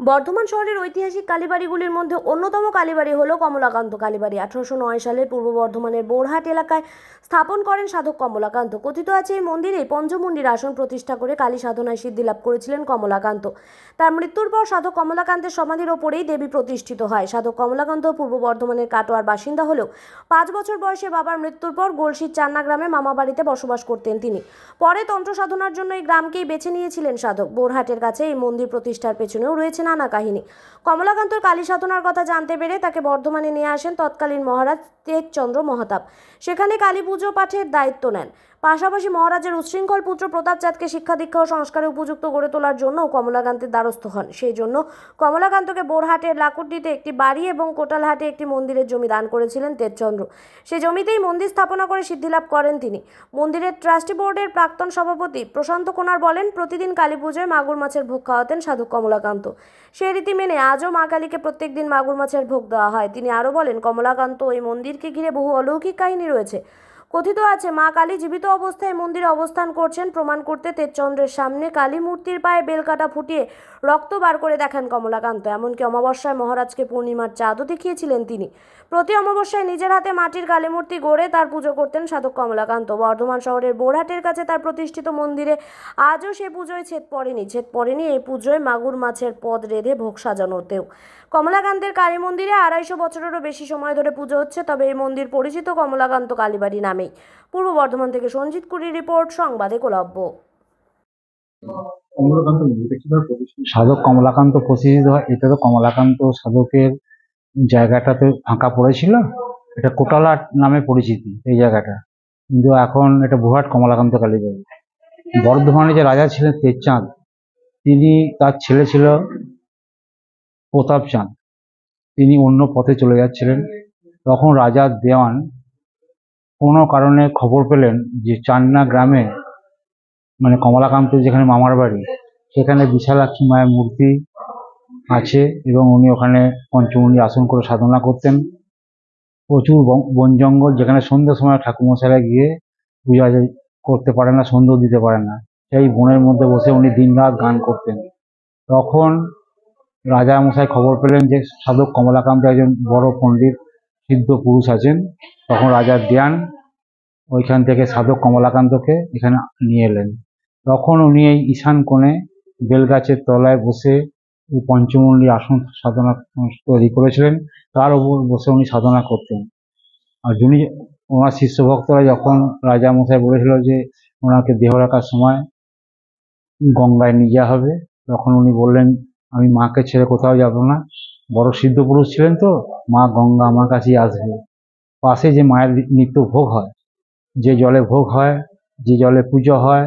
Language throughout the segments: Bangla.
বর্ধমান শহরের ঐতিহাসিক কালীবাড়িগুলির মধ্যে অন্যতম কালীবাড়ি হল কমলাকান্ত কালীবাড়ি। 1809 সালে পূর্ব বর্ধমানের বোরহাট এলাকায় স্থাপন করেন সাধক কমলাকান্ত। কথিত আছে এই মন্দিরে পঞ্চমুণ্ডির আসন প্রতিষ্ঠা করে কালী সাধনায় সিদ্ধি লাভ করেছিলেন কমলাকান্ত। তার মৃত্যুর পর সাধক কমলাকান্তের সমাধির ওপরেই দেবী প্রতিষ্ঠিত হয়। সাধক কমলাকান্ত পূর্ব বর্ধমানের কাটোয়ার বাসিন্দা হলেও 5 বছর বয়সে বাবার মৃত্যুর পর গলসির চান্না গ্রামে মামা বাড়িতে বসবাস করতেন তিনি। পরে তন্ত্র সাধনার জন্য এই গ্রামকেই বেছে নিয়েছিলেন সাধক। বোরহাটের কাছে এই মন্দির প্রতিষ্ঠার পেছনেও রয়েছে নানা কাহিনী। কমলাকান্তর কালী সাধনার কথা জানতে পেরে তাকে বর্ধমানে নিয়ে আসেন তৎকালীন মহারাজ তেজচন্দ্র মহাতাব। সেখানে কালী পুজো পাঠের দায়িত্ব নেন। পাশাপাশি মহারাজের উচ্ছৃঙ্খল পুত্র প্রতাপচাঁদকে শিক্ষা দীক্ষা ও সংস্কারে উপযুক্ত গড়ে তোলার জন্য কমলাকান্তের দ্বারস্থ হন। সেই জন্য কমলাকান্তকে বোরহাটের লাকুটিতে একটি বাড়ি এবং কোটালহাটে একটি মন্দিরের জমি দান করেছিলেন তেজচন্দ্র। সেই জমিতেই মন্দির স্থাপনা করে সিদ্ধিলাভ করেন তিনি। মন্দিরের ট্রাস্টি বোর্ডের প্রাক্তন সভাপতি প্রশান্ত কোনার বলেন, প্রতিদিন কালী পুজোয় মাগুর মাছের ভোগ খাওয়াতেন সাধক কমলাকান্ত। সেই রীতি মেনে আজও মা কালীকে প্রত্যেক দিন মাগুর মাছের ভোগ দেওয়া হয়। তিনি আরও বলেন, কমলাকান্ত এই মন্দিরকে ঘিরে বহু অলৌকিক কাহিনী রয়েছে। কথিত আছে মা কালী জীবিত অবস্থায় মন্দিরে অবস্থান করছেন। প্রমাণ করতে তেজচন্দ্রের সামনে কালী মূর্তির পায়ে বেলকাটা ফুটিয়ে রক্ত বার করে দেখান কমলাকান্ত। এমনকি অমাবস্যায় মহারাজকে পূর্ণিমার চাঁদও দেখিয়েছিলেন তিনি। প্রতি অমাবস্যায় নিজের হাতে মাটির কালী মূর্তি গড়ে তার পুজো করতেন সাধক কমলাকান্ত। বর্ধমান শহরের বোরহাটের কাছে তার প্রতিষ্ঠিত মন্দিরে আজও সে পুজোয় ছেদ পড়েনি এই পুজোয় মাগুর মাছের পদ রেঁধে ভোগ সাজানোতেও। কমলাকান্তের কালী মন্দিরে 250 বছরেরও বেশি সময় ধরে পুজো হচ্ছে। তবে এই মন্দির পরিচিত কমলাকান্ত কালীবাড়ি নামেই। পূর্ব বর্ধমান থেকে সঞ্জিত কুরির রিপোর্ট, সংবাদ একলব্য। সাধক কমলাকান্ত প্রতিষ্ঠিত হয়, এটা তো কমলাকান্ত সাধকের জায়গাটাতে ফাঁকা পড়েছিল। এটা কোটালাট নামে পরিচিতি এই জায়গাটা, কিন্তু এখন এটা বুহাট কমলাকান্ত কালীবাড়ি। বর্ধমানে যে রাজা ছিলেন তেজচাঁদ, তিনি তার ছেলে ছিল প্রতাপচাঁদ। তিনি অন্য পথে চলে যাচ্ছিলেন। তখন রাজা দেওয়ান কোনো কারণে খবর পেলেন যে চান্না গ্রামে, মানে কমলাকান্ত যেখানে মামার বাড়ি, সেখানে বিশালাক্ষী মায়ের মূর্তি আছে এবং উনি ওখানে পঞ্চমুণ্ডি আসন করে সাধনা করতেন। প্রচুর বন জঙ্গল, যেখানে সন্ধ্যার সময় ঠাকুরমশাইরা গিয়ে পূজা করতে পারে না, সন্ধ্যেও দিতে পারে না। সেই বনের মধ্যে বসে উনি দিনরাত গান করতেন। তখন রাজা মশাই খবর পেলেন যে সাধক কমলাকান্ত একজন বড় পণ্ডিত সিদ্ধ পুরুষ আছেন। তখন রাজা দেওয়ান ওইখান থেকে সাধক কমলাকান্তকে এখানে নিয়ে এলেন। তখন উনি এই ঈশান কোণে বেলগাছের তলায় বসে পঞ্চমুণ্ডি আসন সাধনা তৈরি করেছিলেন। তার উপর বসে উনি সাধনা করতেন। আর যিনি ওনার শিষ্য ভক্তরা যখন রাজা মশাই বলেছিল যে ওনাকে দেহ রাখার সময় গঙ্গায় নিয়ে যাওয়া হবে, তখন উনি বললেন, আমি মাকে ছেড়ে কোথাও যাব না। বড় সিদ্ধ পুরুষ ছিলেন তো, মা গঙ্গা আমার কাছেই আসবে। পাশে যে মায়ের নিত্য ভোগ হয়, যে জলে ভোগ হয়, যে জলে পুজো হয়,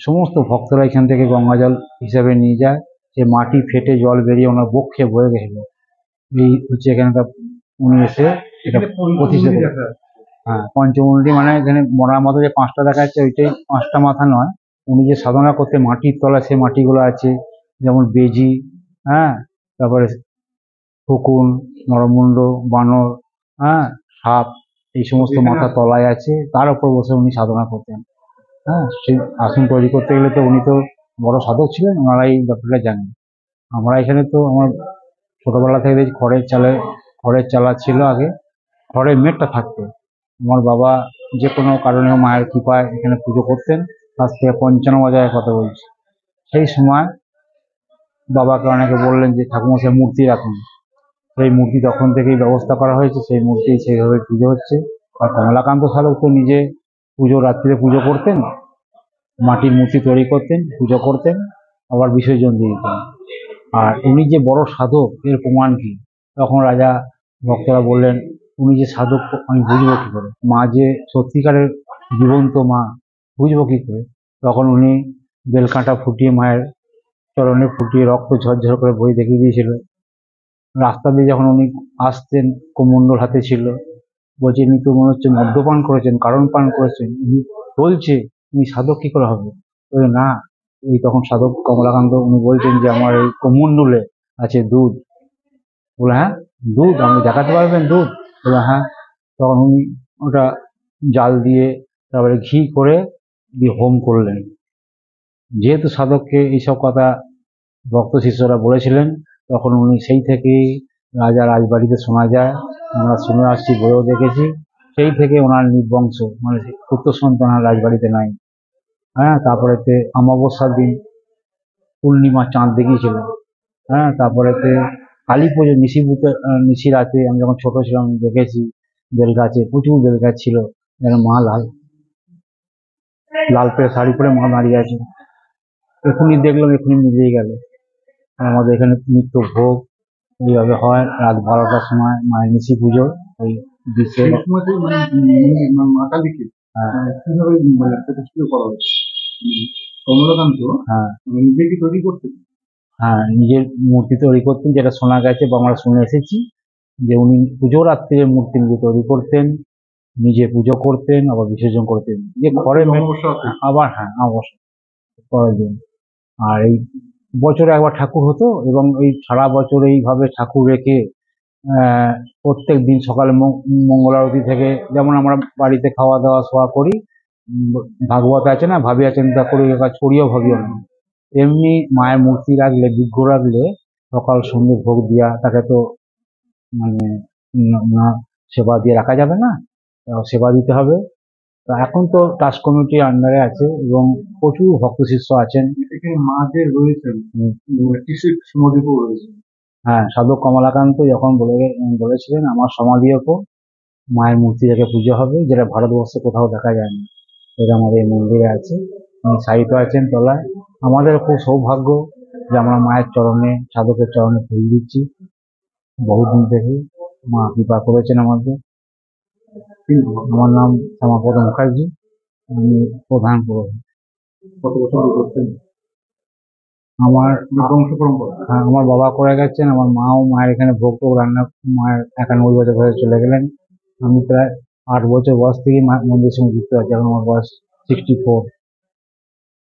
সমস্ত ভক্তরা এখান থেকে গঙ্গা জল হিসাবে নিয়ে যায়। সে মাটি ফেটে জল বেরিয়ে ওনার বক্ষে বয়ে গেছিল। এই হচ্ছে এখানকার, উনি এসে এটা প্রতিষ্ঠা করেন। হ্যাঁ, পঞ্চমুণ্ডি মানে এখানে মরার মতো যে 5টা দেখা যাচ্ছে, ওইটাই 5টা মাথা নয়। উনি যে সাধনা করতে মাটির তলায় সে মাটিগুলো আছে, যেমন বেজি, হ্যাঁ, তারপরে শকুন, নরমুণ্ড, বানর, হ্যাঁ, সাপ, এই সমস্ত মাথা তলায় আছে। তার উপর বসে উনি সাধনা করতেন। হ্যাঁ, সেই আসন তৈরি করতে গেলে তো উনি তো বড় সাধক ছিলেন, ওনারা এই ব্যাপারটা জানেন। আমরা এখানে তো আমার ছোটবেলা থেকে দেখছি খড়ের চালা ছিল আগে, খড়ের মেটটা থাকতো। আমার বাবা যে কোনো কারণে মায়ের কৃপায় এখানে পুজো করতেন। আজ থেকে 95 বছরের কথা বলছি। সেই সময় বাবাকে অনেকে বললেন যে ঠাকুরমশাই মূর্তি রাখুন। সেই মূর্তি তখন থেকেই ব্যবস্থা করা হয়েছে, সেই মূর্তি সেইভাবে পুজো হচ্ছে। আর কমলাকান্ত সাধক তো নিজে রাত্রিতে পুজো করতেন, মাটির মূর্তি তৈরি করতেন, পুজো করতেন, আবার বিসর্জন দিয়ে দিতেন। আর উনি যে বড় সাধক এর প্রমাণ কি? তখন রাজা ভক্তরা বললেন, উনি যে সাধক আমি বুঝবো কি করে? মা যে সত্যিকারের জীবন্ত মা, বুঝবো কি করে? তখন উনি বেলকাঁটা ফুটিয়ে মায়ের চরণে ফুটিয়ে রক্ত ঝরঝর করে বই দেখিয়ে দিয়েছিল। রাস্তা দিয়ে যখন উনি আসতেন, কমণ্ডল হাতে ছিল। বলছে, ইনি তো মনে হচ্ছে মদ্যপান করেছেন, কারণ পান করেছেন। উনি বলছে, উনি সাধক কি করে হবে? না, এই তখন সাধক কমলাকান্ত উনি বলছেন যে আমার এই কমণ্ডলে আছে দুধ। বলে, হ্যাঁ দুধ, আপনি দেখাতে পারবেন দুধ? বলে, হ্যাঁ। তখন উনি ওটা জাল দিয়ে তারপরে ঘি করে দিয়ে হোম করলেন। যেহেতু সাধককে এইসব কথা ভক্ত শিষ্যরা বলেছিলেন, তখন উনি সেই থেকেই রাজা রাজবাড়িতে শোনা যায়, আমরা শুনে আসছি, বইও দেখেছি। সেই থেকে ওনার নির্বংশ মানে পুত্র সন্তান আর রাজবাড়িতে নাই। হ্যাঁ, তারপরেতে অমাবস্যার দিন পূর্ণিমা চাঁদ দেখিয়েছিলেন। হ্যাঁ, তারপরেতে কালী পুজো নিশি রাতে আমি যখন ছোট ছিলাম দেখেছি, বেলগাছে প্রচুর বেলগাছ ছিল, যেন মা লাল পেড়ে শাড়ি পরে মা দাঁড়িয়ে আছে। এখনই দেখলাম, এখনই মিলিয়ে গেল। আমাদের এখানে নিত্য ভোগ এইভাবে হয় রাত 12টার সময় মায়ের নিশি পুজো, ওই বিশ্বে। সেই সময়তে মা কালীকে হ্যাঁ, কিভাবে প্রতিষ্ঠিত করা হয়েছে? কমলাকান্ত হ্যাঁ, নিজে কি তৈরি করতেন? হ্যাঁ, নিজের মূর্তি তৈরি করতেন, যেটা শোনা গেছে বা আমরা শুনে এসেছি যে উনি পুজো রাত্রে মূর্তি নিজে তৈরি করতেন, নিজে পুজো করতেন, আবার বিসর্জন করতেন, যে ঘরে অমাবস্যাতে? আবার হ্যাঁ অবশ্য পরের দিন। আর এই বছরে একবার ঠাকুর হতো, এবং এই সারা বছর এইভাবে ঠাকুর রেখে প্রত্যেক দিন সকালে মঙ্গল আরতি থেকে, যেমন আমরা বাড়িতে খাওয়া দাওয়া শোয়া করি, ভাগবত আছে না, ভাবিয়া চিন্তা করি কাজ করিও ভাবিও না, এমনি মায়ের মূর্তি রাখলে, বিগ্রহ রাখলে সকাল সন্ধ্যে ভোগ দিয়া, তাকে তো মানে না সেবা দিয়ে রাখা যাবে না, সেবা দিতে হবে। তো এখন তো ট্রাস্ট কমিটির আন্ডারে আছে এবং প্রচুর ভক্ত শিষ্য আছেন। এখানে মা যে রয়েছেন হুম। কিসের সমাধিও রয়েছে? হ্যাঁ, সাধক কমলাকান্ত যখন বলেছিলেন আমার সমাধি ওপর মায়ের মূর্তি রেখে পুজো হবে, যেটা ভারতবর্ষে কোথাও দেখা যায় না, এটা আমাদের এই মন্দিরে আছে। উনি সাহিত্য আছেন তলায়। আমাদের খুব সৌভাগ্য যে আমরা মায়ের চরণে, সাধকের চরণে ফুল দিচ্ছি বহুদিন থেকে। মা কৃপা করেছেন আমাদের। আমার নাম শ্যামাপদ মুখার্জি, আমি প্রধান পুরোহিত। কত বছর ধরে করছেন? আমার বংশ পরম্পরা? হ্যাঁ, আমার বাবা করে গেছেন, আমার মায়ের এখানে ভোগ টোগ রান্না, মায়ের 91 বছর বয়সে চলে গেলেন। আমি প্রায় 8 বছর বয়স থেকে মন্দিরের সঙ্গে যুক্ত আছি, এখন আমার বয়স 64।